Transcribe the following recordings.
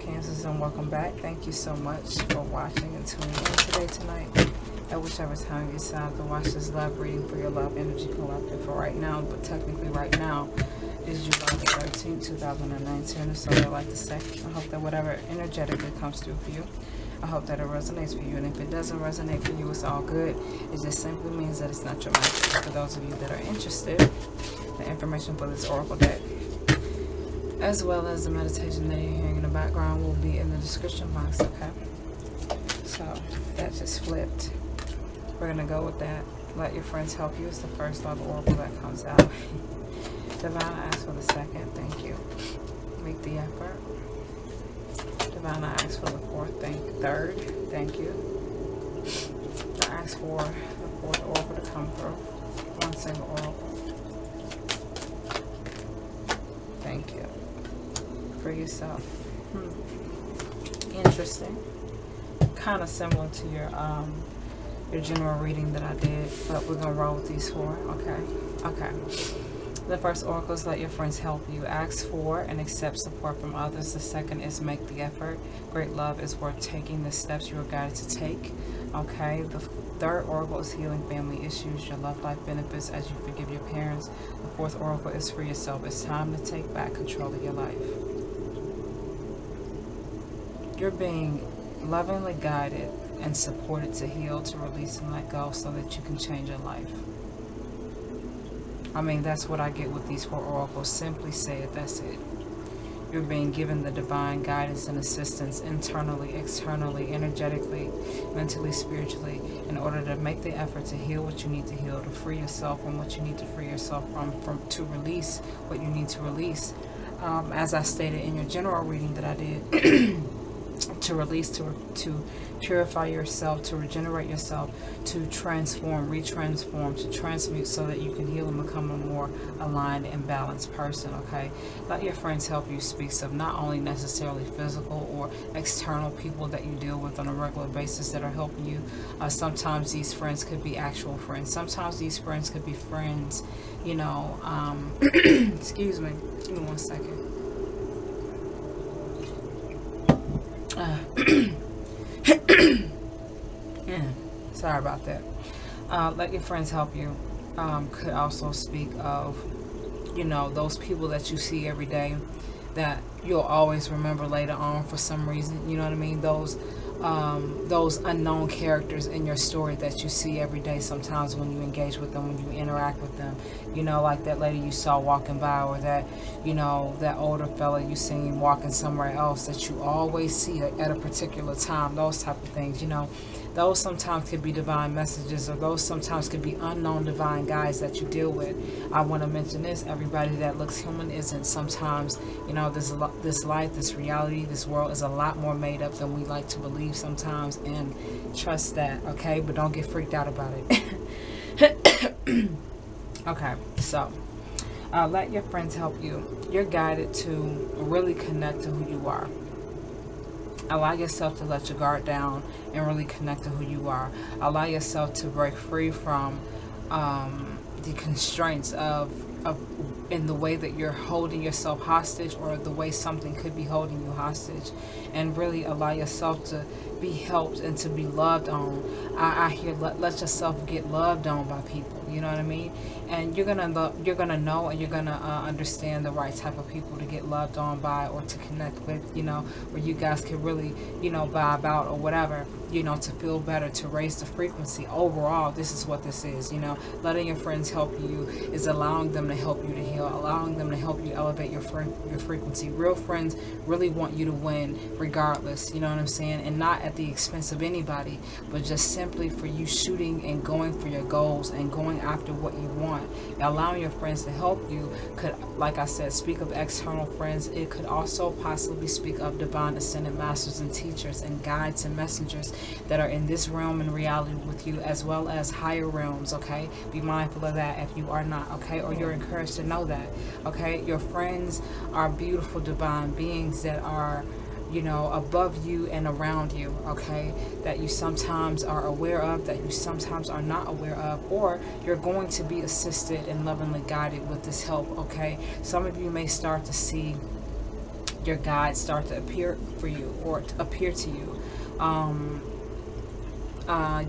Cancers, and welcome back. Thank you so much for watching and tuning in today, tonight, at whichever time you decide to watch this love reading for your love energy collective. For right now, but technically right now is July the 13th, 2019. So I like to say, I hope that whatever energetically comes through for you, I hope that it resonates for you. And if it doesn't resonate for you, it's all good. It just simply means that it's not your match. For those of you that are interested, the information for this oracle deck, as well as the meditation that you're hearing in the background, will be in the description box, okay? So that just flipped. We're gonna go with that. Let your friends help you. It's the first love oracle that comes out. Divine, I ask for the second. Thank you. Make the effort. Divine, I ask for the third. Thank you. I ask for the fourth oracle to come through. One single oracle. Thank you. For yourself. Interesting. Kind of similar to your general reading that I did, but we're gonna roll with these four. Okay. The first oracle is let your friends help you. Ask for and accept support from others. The second is make the effort. Great love is worth taking the steps you are guided to take. Okay. The third oracle is healing family issues. Your love life benefits as you forgive your parents. The fourth oracle is for yourself. It's time to take back control of your life. You're being lovingly guided and supported to heal, to release and let go so that you can change your life. I mean, that's what I get with these four oracles. Simply say it, that's it. You're being given the divine guidance and assistance internally, externally, energetically, mentally, spiritually, in order to make the effort to heal what you need to heal, to free yourself from what you need to free yourself from to release what you need to release. As I stated in your general reading that I did, to release, to purify yourself, to regenerate yourself, to transform, retransform, to transmute so that you can heal and become a more aligned and balanced person, okay? Let your friends help you speaks of not only necessarily physical or external people that you deal with on a regular basis that are helping you. Sometimes these friends could be actual friends. Sometimes these friends could be friends, you know, excuse me, give me 1 second. Sorry about that. Let your friends help you. Could also speak of, you know, those people that you see every day that you'll always remember later on for some reason. You know what I mean? Those unknown characters in your story that you see every day sometimes when you engage with them, when you interact with them. You know, like that lady you saw walking by, or that, you know, that older fella you seen walking somewhere else that you always see at a particular time. Those type of things, you know. Those sometimes could be divine messages, or those sometimes could be unknown divine guides that you deal with. I want to mention this. Everybody that looks human isn't. Sometimes, you know, this life, this reality, this world is a lot more made up than we like to believe sometimes, and trust that, okay? But don't get freaked out about it. Okay, so let your friends help you. You're guided to really connect to who you are. Allow yourself to let your guard down and really connect to who you are. Allow yourself to break free from the constraints of in the way that you're holding yourself hostage, or the way something could be holding you hostage, and really allow yourself to be helped and to be loved on. I hear let yourself get loved on by people. You know what I mean? And you're gonna know, and you're gonna understand the right type of people to get loved on by, or to connect with. You know, where you guys can really, you know, vibe out or whatever. You know, to feel better, to raise the frequency. Overall, this is what this is. You know, letting your friends help you is allowing them to help you to heal, allowing them to help you elevate your frequency. Real friends really want you to win regardless. You know what I'm saying? And not at the expense of anybody, but just simply for you shooting and going for your goals and going after what you want. Allowing your friends to help you could, like I said, speak of external friends. It could also possibly speak of divine ascended masters and teachers and guides and messengers that are in this realm and reality with you, as well as higher realms, okay? Be mindful of that if you are not, okay? Or you're encouraged to know that, okay? Your friends are beautiful divine beings that are, you know, above you and around you, okay? That you sometimes are aware of, that you sometimes are not aware of, or you're going to be assisted and lovingly guided with this help, okay? Some of you may start to see your guides start to appear for you or to appear to you.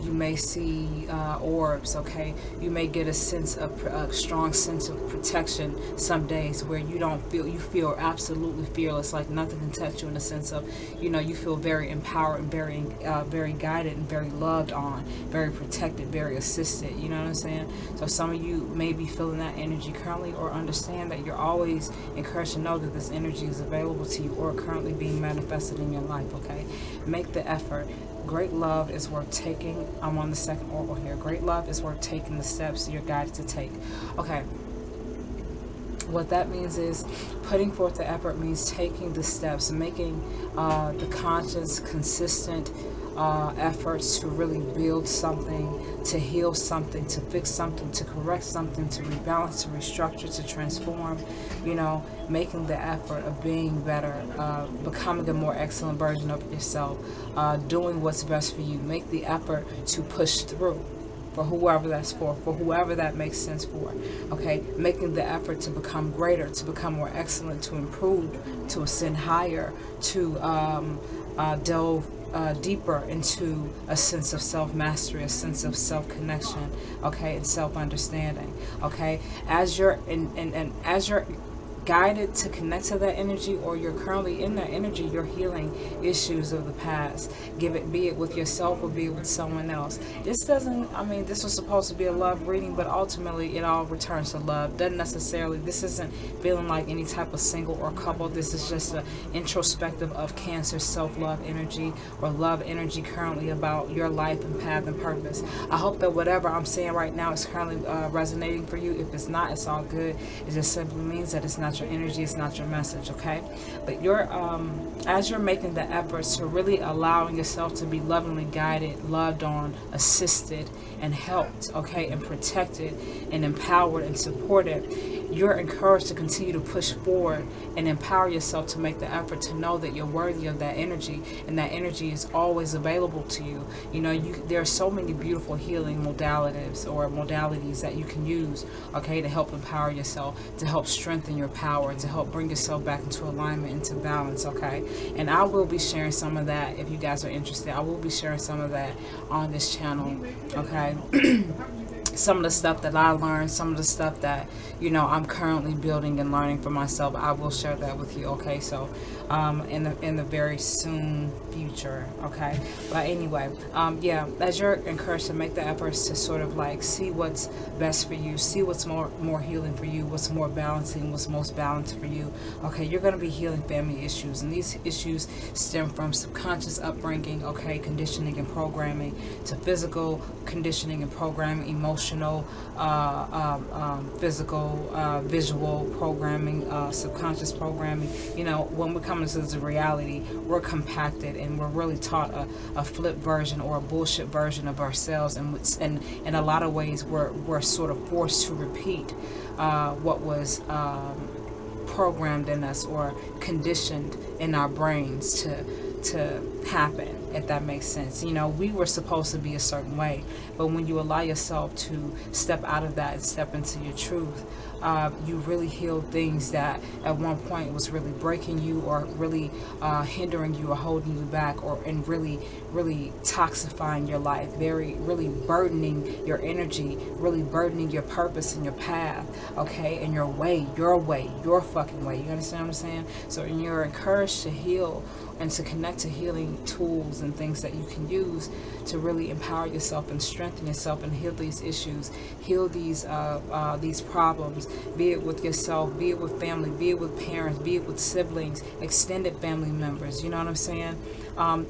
You may see orbs, okay? You may get a strong sense of protection some days where you feel absolutely fearless, like nothing can touch you, in the sense of, you feel very empowered and very guided and very loved on, very protected, very assisted, you know what I'm saying? So some of you may be feeling that energy currently, or understand that you're always encouraged to know that this energy is available to you or currently being manifested in your life, okay? Make the effort. Great love is worth taking. I'm on the second oracle here. Great love is worth taking the steps you're guided to take. Okay. What that means is putting forth the effort means taking the steps, making the conscious, consistent efforts to really build something, to heal something, to fix something, to correct something, to rebalance, to restructure, to transform, making the effort of being better, becoming a more excellent version of yourself, doing what's best for you. Make the effort to push through. For whoever that's for whoever that makes sense for, okay? Making the effort to become greater, to become more excellent, to improve, to ascend higher, to delve deeper into a sense of self-mastery, a sense of self-connection, okay, and self-understanding, okay? As you're as you're guided to connect to that energy, or you're currently in that energy, you're healing issues of the past. Be it with yourself or be it with someone else. This was supposed to be a love reading, but ultimately it all returns to love. This isn't feeling like any type of single or couple. This is just an introspective of Cancer self-love energy, or love energy currently about your life and path and purpose. I hope that whatever I'm saying right now is currently resonating for you. If it's not, it's all good. It just simply means that it's not your energy, it's not your message, okay? But as you're making the efforts to really allowing yourself to be lovingly guided, loved on, assisted, and helped, okay, and protected, and empowered and supported, you're encouraged to continue to push forward and empower yourself to make the effort to know that you're worthy of that energy, and that energy is always available to you. There are so many beautiful healing modalities that you can use, okay, to help empower yourself, to help strengthen your power, to help bring yourself back into alignment, into balance, okay? And I will be sharing some of that. If you guys are interested, I will be sharing some of that on this channel, okay? Some of the stuff that I learned, some of the stuff that I'm currently building and learning for myself, I will share that with you, okay? So in the very soon future, okay? But anyway, as you're encouraged to make the efforts to sort of like see what's best for you, see what's more healing for you, what's more balancing, what's most balanced for you, okay? You're going to be healing family issues, and these issues stem from subconscious upbringing, okay, conditioning and programming, to physical conditioning and programming, emotional, physical, visual programming, subconscious programming. When we come into this reality, we're compacted and we're really taught a flip version or a bullshit version of ourselves, and in a lot of ways we're sort of forced to repeat what was programmed in us or conditioned in our brains to happen, if that makes sense. We were supposed to be a certain way, but when you allow yourself to step out of that and step into your truth, you really heal things that at one point was really breaking you, or really hindering you, or holding you back, and really toxifying your life, really burdening your energy, really burdening your purpose and your path, okay, and your fucking way. You understand what I'm saying? So you're encouraged to heal and to connect to healing tools and things that you can use to really empower yourself and strengthen yourself and heal these issues, heal these problems, be it with yourself, be it with family, be it with parents, be it with siblings, extended family members. You know what I'm saying?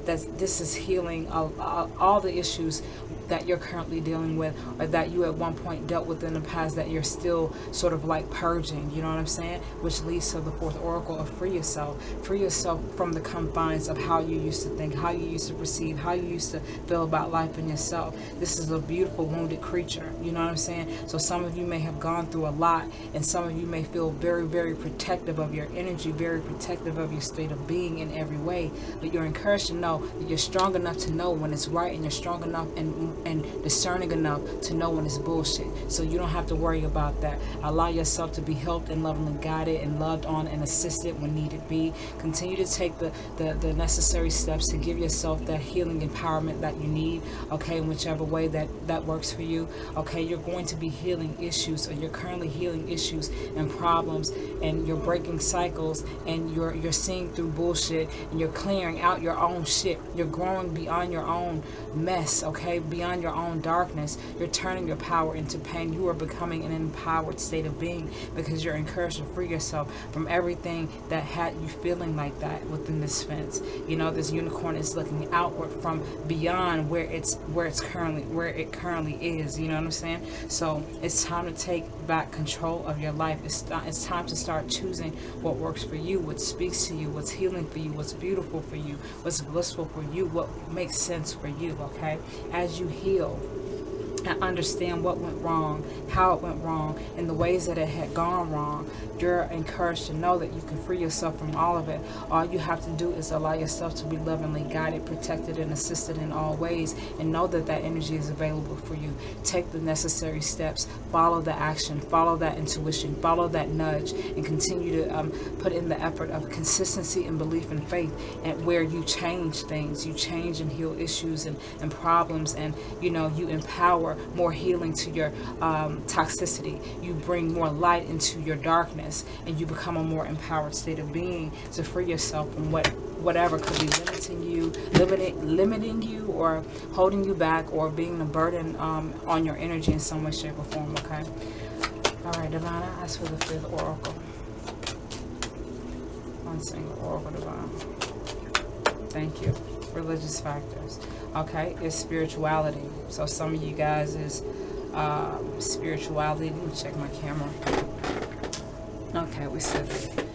This is healing all the issues that you're currently dealing with, or that you at one point dealt with in the past, that you're still sort of like purging, you know what I'm saying? Which leads to the fourth oracle of free yourself from the confines of how you used to think, how you used to perceive, how you used to feel about life and yourself. This is a beautiful wounded creature, you know what I'm saying? So some of you may have gone through a lot, and some of you may feel very, very protective of your energy, very protective of your state of being in every way, but you're encouraged encouraged to know that you're strong enough to know when it's right, and you're strong enough and discerning enough to know when it's bullshit. So you don't have to worry about that. Allow yourself to be helped and lovingly guided and loved on and assisted when needed be. Continue to take the necessary steps to give yourself that healing empowerment that you need, okay, in whichever way that works for you. Okay, you're going to be healing issues, or you're currently healing issues and problems, and you're breaking cycles, and you're seeing through bullshit, and you're clearing out your own shit. You're growing beyond your own mess, okay, beyond your own darkness. You're turning your power into pain. You are becoming an empowered state of being, because you're encouraged to free yourself from everything that had you feeling like that within this fence. You know, this unicorn is looking outward from beyond where it currently is. You know what I'm saying? So it's time to take back control of your life. It's time to start choosing what works for you, what speaks to you, what's healing for you, what's beautiful for you, what's blissful for you, what makes sense for you. Okay, as you heal and understand what went wrong, how it went wrong, and the ways that it had gone wrong, you're encouraged to know that you can free yourself from all of it. All you have to do is allow yourself to be lovingly guided, protected, and assisted in all ways, and know that that energy is available for you. Take the necessary steps, follow the action, follow that intuition, follow that nudge, and continue to put in the effort of consistency and belief and faith, and where you change things, you change and heal issues and problems, and you know, you empower more healing to your toxicity. You bring more light into your darkness, and you become a more empowered state of being to free yourself from whatever could be limiting you, or holding you back, or being a burden on your energy in some way, shape, or form. Okay. All right, Divine. I ask for the fifth oracle. One single oracle, Divine. Thank you. Religious factors. Okay, it's spirituality. So some of you guys is spirituality. Let me check my camera. Okay, we said that.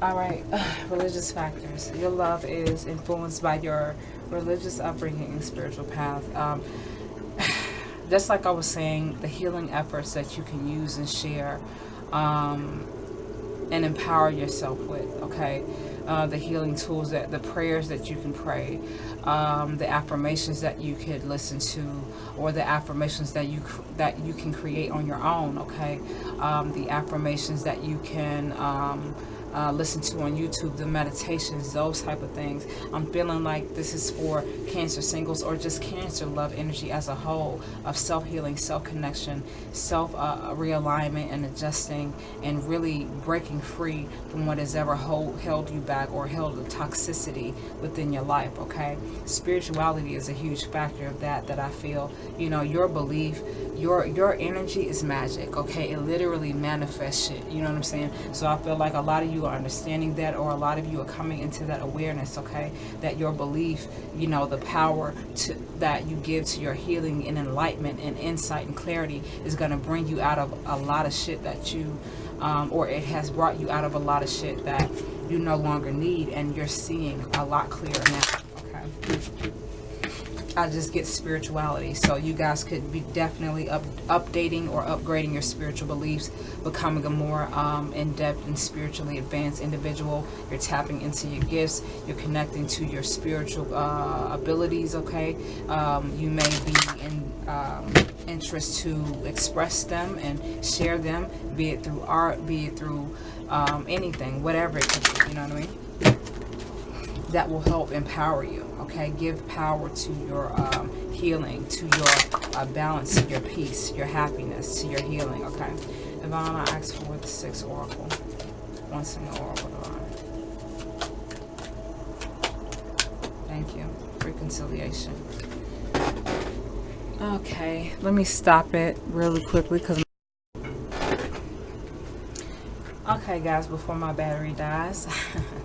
All right, religious factors. Your love is influenced by your religious upbringing and spiritual path. Just like I was saying, the healing efforts that you can use and share and empower yourself with, okay? The healing tools, the prayers that you can pray, the affirmations that you could listen to, or the affirmations that you can create on your own, okay? The affirmations that you can listen to on YouTube, the meditations, those type of things. I'm feeling like this is for Cancer singles, or just Cancer love energy as a whole, of self-healing, self-connection, self-realignment, and adjusting, and really breaking free from what has ever held you back, or held the toxicity within your life, okay? Spirituality is a huge factor of that I feel. You know, your belief, your energy is magic, okay? It literally manifests shit, you know what I'm saying? So I feel like a lot of you are understanding that, or a lot of you are coming into that awareness, okay? That your belief, you know, the power that you give to your healing and enlightenment and insight and clarity is going to bring you out of a lot of shit that you, or it has brought you out of a lot of shit that you no longer need, and you're seeing a lot clearer now, okay? I just get spirituality. So you guys could be definitely updating or upgrading your spiritual beliefs, becoming a more in-depth and spiritually advanced individual. You're tapping into your gifts. You're connecting to your spiritual abilities, okay? You may be in interest to express them and share them, be it through art, be it through anything, whatever it could be, you know what I mean? That will help empower you, okay? Give power to your healing, to your balance, to your peace, your happiness, to your healing, okay? Divine, I ask for the sixth oracle. One single oracle, Divine. Thank you. Reconciliation. Okay, let me stop it really quickly, because okay, guys, before my battery dies,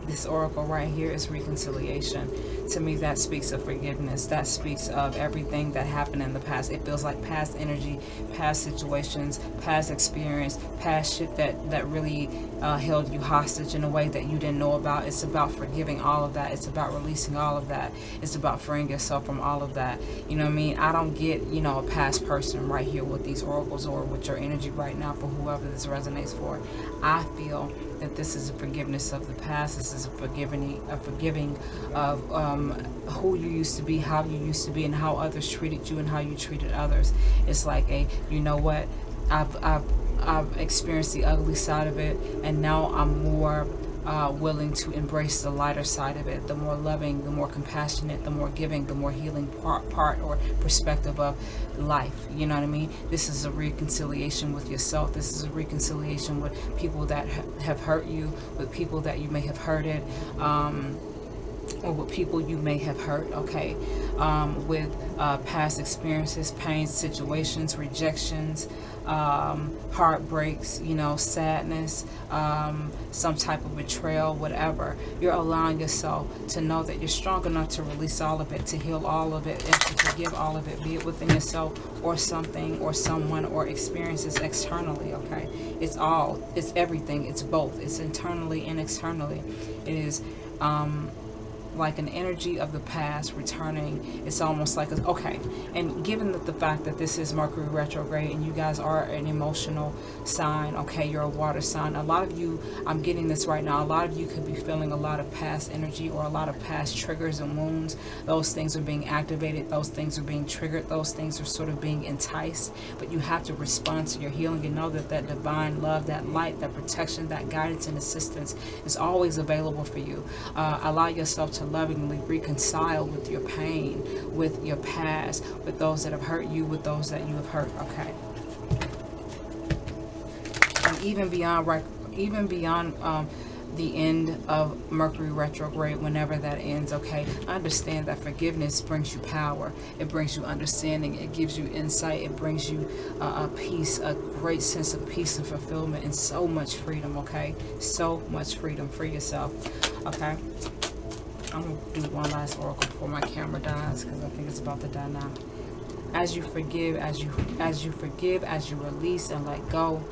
this oracle right here is reconciliation. To me, that speaks of forgiveness. That speaks of everything that happened in the past. It feels like past energy, past situations, past experience, past shit that really held you hostage in a way that you didn't know about. It's about forgiving all of that. It's about releasing all of that. It's about freeing yourself from all of that. You know what I mean? I don't get, you know, a past person right here with these oracles, or with your energy right now, for whoever this resonates for. I feel that this is a forgiveness of the past. This is a forgiving of who you used to be, how you used to be, and how others treated you and how you treated others. It's like a, you know what, I've experienced the ugly side of it, and now I'm more willing to embrace the lighter side of it, the more loving, the more compassionate, the more giving, the more healing part or perspective of life. You know what I mean? This is a reconciliation with yourself. This is a reconciliation with people that have hurt you, with people that you may have hurted, or with people you may have hurt, okay? With past experiences, pain, situations, rejections, heartbreaks, sadness, some type of betrayal, whatever. You're allowing yourself to know that you're strong enough to release all of it, to heal all of it, and to forgive all of it, be it within yourself or something or someone or experiences externally, okay? It's everything, it's both. It's internally and externally. It is like an energy of the past returning. It's almost like okay, and given that the fact that this is Mercury retrograde and you guys are an emotional sign, okay, you're a water sign, a lot of you, I'm getting this right now, a lot of you could be feeling a lot of past energy or a lot of past triggers and wounds. Those things are being activated, those things are being triggered, those things are sort of being enticed, but you have to respond to your healing and know that that divine love, that light, that protection, that guidance and assistance is always available for you. Allow yourself to lovingly reconcile with your pain, with your past, with those that have hurt you, with those that you have hurt, okay? And even beyond the end of Mercury retrograde, whenever that ends, okay, understand that forgiveness brings you power. It brings you understanding. It gives you insight. It brings you a peace, a great sense of peace and fulfillment, and so much freedom, okay? So much freedom for yourself, okay? I'm going to do one last oracle before my camera dies, because I think it's about to die now. As you forgive, as you release and let go,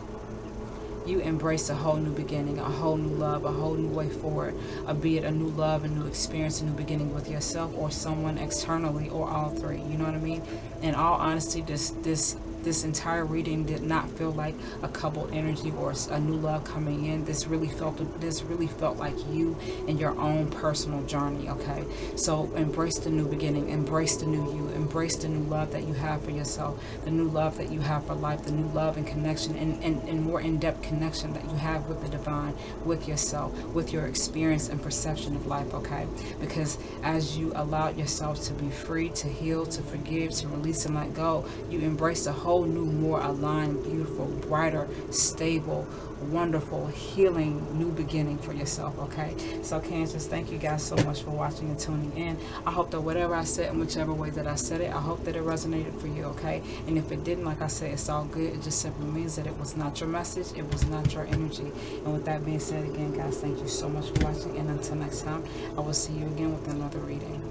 you embrace a whole new beginning, a whole new love, a whole new way forward, be it a new love, a new experience, a new beginning with yourself or someone externally, or all three. You know what I mean? In all honesty, this entire reading did not feel like a coupled energy or a new love coming in. This really felt like you and your own personal journey, okay? So embrace the new beginning, embrace the new you, embrace the new love that you have for yourself, the new love that you have for life, the new love and connection and more in-depth connection that you have with the divine, with yourself, with your experience and perception of life, okay? Because as you allow yourself to be free, to heal, to forgive, to release and let go, you embrace a whole new, more aligned, beautiful, brighter, stable, wonderful, healing new beginning for yourself, okay? So Cancers, thank you guys so much for watching and tuning in. I hope that whatever I said, in whichever way that I said it, I hope that it resonated for you, okay? And if it didn't, like I said, it's all good. It just simply means that it was not your message, it was not your energy. And with that being said, again, guys, thank you so much for watching, and until next time, I will see you again with another reading.